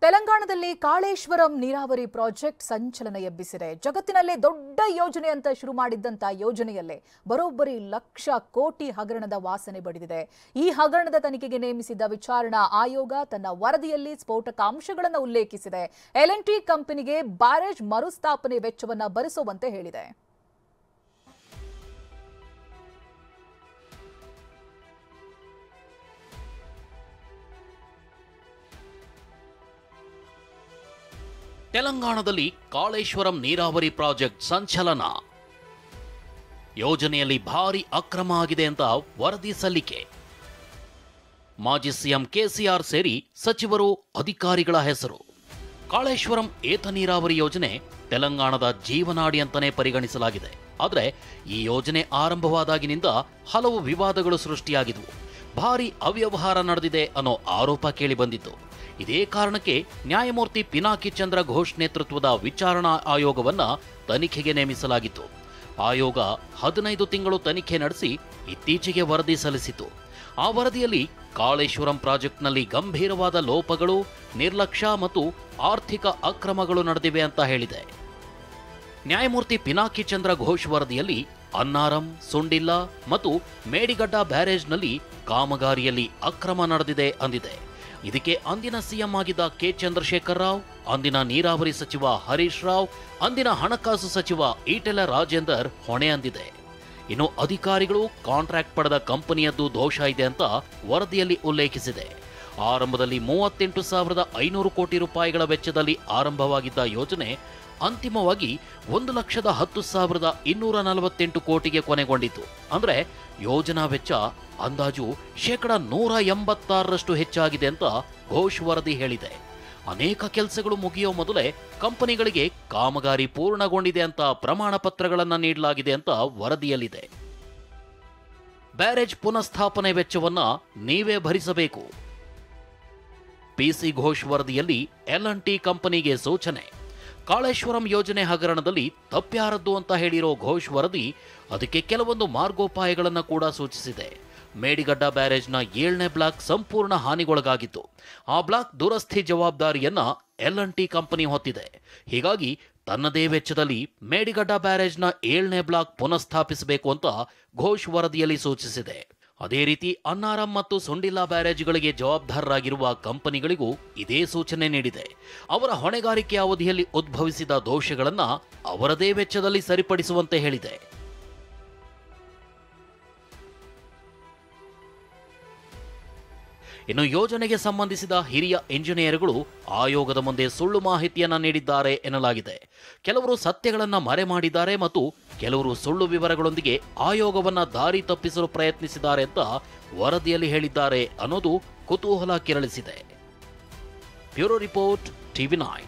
ತೆಲಂಗಾಣದಲ್ಲಿ ಕಾಳೇಶ್ವರಂ ನೀರಾವರಿ ಪ್ರಾಜೆಕ್ಟ್ ಸಂಚಲನ ಎಬ್ಬಿಸಿದೆ. ಜಗತ್ತಿನಲ್ಲೇ ದೊಡ್ಡ ಯೋಜನೆ ಅಂತ ಶುರು ಮಾಡಿದ್ದಂತ ಯೋಜನೆಯಲ್ಲೇ ಬರೋಬ್ಬರಿ ಲಕ್ಷ ಕೋಟಿ ಹಗರಣದ ವಾಸನೆ ಬಡಿದಿದೆ. ಈ ಹಗರಣದ ತನಿಖೆಗೆ ನೇಮಿಸಿದ್ದ ವಿಚಾರಣಾ ಆಯೋಗ ತನ್ನ ವರದಿಯಲ್ಲಿ ಸ್ಫೋಟಕ ಅಂಶಗಳನ್ನು ಉಲ್ಲೇಖಿಸಿದೆ. L&T ಕಂಪನಿಗೆ ಬ್ಯಾರೇಜ್ ಮರುಸ್ಥಾಪನೆ ವೆಚ್ಚವನ್ನು ಭರಿಸುವಂತೆ ಹೇಳಿದೆ. ತೆಲಂಗಾಣದಲ್ಲಿ ಕಾಳೇಶ್ವರಂ ನೀರಾವರಿ ಪ್ರಾಜೆಕ್ಟ್ ಸಂಚಲನ. ಯೋಜನೆಯಲ್ಲಿ ಭಾರಿ ಅಕ್ರಮ ಆಗಿದೆ ಅಂತ ವರದಿ ಸಲ್ಲಿಕೆ. ಮಾಜಿ ಸಿಎಂ ಕೆಸಿಆರ್ ಸೇರಿ ಸಚಿವರು ಅಧಿಕಾರಿಗಳ ಹೆಸರು. ಕಾಳೇಶ್ವರಂ ಏತ ನೀರಾವರಿ ಯೋಜನೆ ತೆಲಂಗಾಣದ ಜೀವನಾಡಿ ಅಂತಾನೆ ಪರಿಗಣಿಸಲಾಗಿದೆ. ಆದರೆ ಈ ಯೋಜನೆ ಆರಂಭವಾದಾಗಿನಿಂದ ಹಲವು ವಿವಾದಗಳು ಸೃಷ್ಟಿಯಾಗಿದ್ವು. ಭಾರಿ ಅವ್ಯವಹಾರ ನಡೆದಿದೆ ಅನ್ನೋ ಆರೋಪ ಕೇಳಿ ಬಂದಿತ್ತು. ಇದೇ ಕಾರಣಕ್ಕೆ ನ್ಯಾಯಮೂರ್ತಿ ಪಿನಾಕಿ ಚಂದ್ರ ಘೋಷ್ ನೇತೃತ್ವದ ವಿಚಾರಣಾ ಆಯೋಗವನ್ನ ತನಿಖೆಗೆ ನೇಮಿಸಲಾಗಿತ್ತು. ಆಯೋಗ 15 ತಿಂಗಳು ತನಿಖೆ ನಡೆಸಿ ಇತ್ತೀಚೆಗೆ ವರದಿ ಸಲ್ಲಿಸಿತು. ಆ ವರದಿಯಲ್ಲಿ ಕಾಳೇಶ್ವರಂ ಪ್ರಾಜೆಕ್ಟ್ನಲ್ಲಿ ಗಂಭೀರವಾದ ಲೋಪಗಳು, ನಿರ್ಲಕ್ಷ್ಯ ಮತ್ತು ಆರ್ಥಿಕ ಅಕ್ರಮಗಳು ನಡೆದಿವೆ ಅಂತ ಹೇಳಿದೆ. ನ್ಯಾಯಮೂರ್ತಿ ಪಿನಾಕಿ ಚಂದ್ರ ಘೋಷ್ ವರದಿಯಲ್ಲಿ ಅನ್ನಾರಂ, ಸುಂಡಿಲ್ಲ ಮತ್ತು ಮೇಡಿಗಡ್ಡ ಬ್ಯಾರೇಜ್ನಲ್ಲಿ ಕಾಮಗಾರಿಯಲ್ಲಿ ಅಕ್ರಮ ನಡೆದಿದೆ ಅಂದಿದೆ. ಇದಕ್ಕೆ ಅಂದಿನ ಸಿಎಂ ಆಗಿದ್ದ ಕೆ ಚಂದ್ರಶೇಖರ್ ರಾವ್, ಅಂದಿನ ನೀರಾವರಿ ಸಚಿವ ಹರೀಶ್ ರಾವ್, ಅಂದಿನ ಹಣಕಾಸು ಸಚಿವ ಈಟೆಲ ರಾಜೇಂದರ್ ಹೊಣೆ ಅಂದಿದೆ. ಇನ್ನು ಅಧಿಕಾರಿಗಳು ಕಾಂಟ್ರಾಕ್ಟ್ ಪಡೆದ ಕಂಪನಿಯದ್ದು ದೋಷ ಇದೆ ಅಂತ ವರದಿಯಲ್ಲಿ ಉಲ್ಲೇಖಿಸಿದೆ. ಆರಂಭದಲ್ಲಿ 38,500 ಕೋಟಿ ರೂಪಾಯಿಗಳ ವೆಚ್ಚದಲ್ಲಿ ಆರಂಭವಾಗಿದ್ದ ಯೋಜನೆ ಅಂತಿಮವಾಗಿ 1,10,248 ಕೋಟಿಗೆ ಕೊನೆಗೊಂಡಿತು. ಅಂದ್ರೆ ಯೋಜನಾ ವೆಚ್ಚ ಅಂದಾಜು 186% ಹೆಚ್ಚಾಗಿದೆ ಅಂತ ಘೋಷ್ ವರದಿ ಹೇಳಿದೆ. ಅನೇಕ ಕೆಲಸಗಳು ಮುಗಿಯೋ ಮೊದಲೇ ಕಂಪನಿಗಳಿಗೆ ಕಾಮಗಾರಿ ಪೂರ್ಣಗೊಂಡಿದೆ ಅಂತ ಪ್ರಮಾಣ ಪತ್ರಗಳನ್ನು ನೀಡಲಾಗಿದೆ ಅಂತ ವರದಿಯಲ್ಲಿದೆ. ಬ್ಯಾರೇಜ್ ಪುನಃಸ್ಥಾಪನೆ ವೆಚ್ಚವನ್ನ ನೀವೇ ಭರಿಸಬೇಕು. ಪಿಸಿ ಘೋಷ್ ವರದಿಯಲ್ಲಿ L&T ಕಂಪನಿಗೆ ಸೂಚನೆ. ಕಾಳೇಶ್ವರಂ ಯೋಜನೆ ಹಗರಣದಲ್ಲಿ ತಪ್ಪ್ಯಾರದ್ದು ಅಂತ ಹೇಳಿರೋ ಘೋಷ್ ವರದಿ ಅದಕ್ಕೆ ಕೆಲವೊಂದು ಮಾರ್ಗೋಪಾಯಗಳನ್ನು ಕೂಡ ಸೂಚಿಸಿದೆ. ಮೇಡಿಗಡ್ಡ ಬ್ಯಾರೇಜ್ನ 7ನೇ ಬ್ಲಾಕ್ ಸಂಪೂರ್ಣ ಹಾನಿಗೊಳಗಾಗಿತ್ತು. ಆ ಬ್ಲಾಕ್ ದುರಸ್ತಿ ಜವಾಬ್ದಾರಿಯನ್ನ L&T ಕಂಪನಿ ಹೊತ್ತಿದೆ. ಹೀಗಾಗಿ ತನ್ನದೇ ವೆಚ್ಚದಲ್ಲಿ ಮೇಡಿಗಡ್ಡ ಬ್ಯಾರೇಜ್ನ 7ನೇ ಬ್ಲಾಕ್ ಪುನಃಸ್ಥಾಪಿಸಬೇಕು ಅಂತ ಘೋಷ್ ವರದಿಯಲ್ಲಿ ಸೂಚಿಸಿದೆ. ಅದೇ ರೀತಿ ಅನ್ನಾರಂ ಮತ್ತು ಸುಂಡಿಲ್ಲಾ ಬ್ಯಾರೇಜ್ಗಳಿಗೆ ಜವಾಬ್ದಾರರಾಗಿರುವ ಕಂಪನಿಗಳಿಗೂ ಇದೇ ಸೂಚನೆ ನೀಡಿದೆ. ಅವರ ಹೊಣೆಗಾರಿಕೆ ಅವಧಿಯಲ್ಲಿ ಉದ್ಭವಿಸಿದ ದೋಷಗಳನ್ನ ಅವರದೇ ವೆಚ್ಚದಲ್ಲಿ ಸರಿಪಡಿಸುವಂತೆ ಹೇಳಿದೆ. ಇನ್ನು ಯೋಜನೆಗೆ ಸಂಬಂಧಿಸಿದ ಹಿರಿಯ ಇಂಜಿನಿಯರ್ಗಳು ಆಯೋಗದ ಮುಂದೆ ಸುಳ್ಳು ಮಾಹಿತಿಯನ್ನ ನೀಡಿದ್ದಾರೆ ಎನ್ನಲಾಗಿದೆ. ಕೆಲವರು ಸತ್ಯಗಳನ್ನ ಮರೆ ಮಾಡಿದ್ದಾರೆ ಮತ್ತು ಕೆಲವರು ಸುಳ್ಳು ವಿವರಗಳೊಂದಿಗೆ ಆಯೋಗವನ್ನ ದಾರಿ ತಪ್ಪಿಸಲು ಪ್ರಯತ್ನಿಸಿದ್ದಾರೆ ಅಂತ ವರದಿಯಲ್ಲಿ ಹೇಳಿದ್ದಾರೆ ಅನ್ನೋದು ಕುತೂಹಲ ಕೆರಳಿಸಿದೆ. Bureau report, TV9.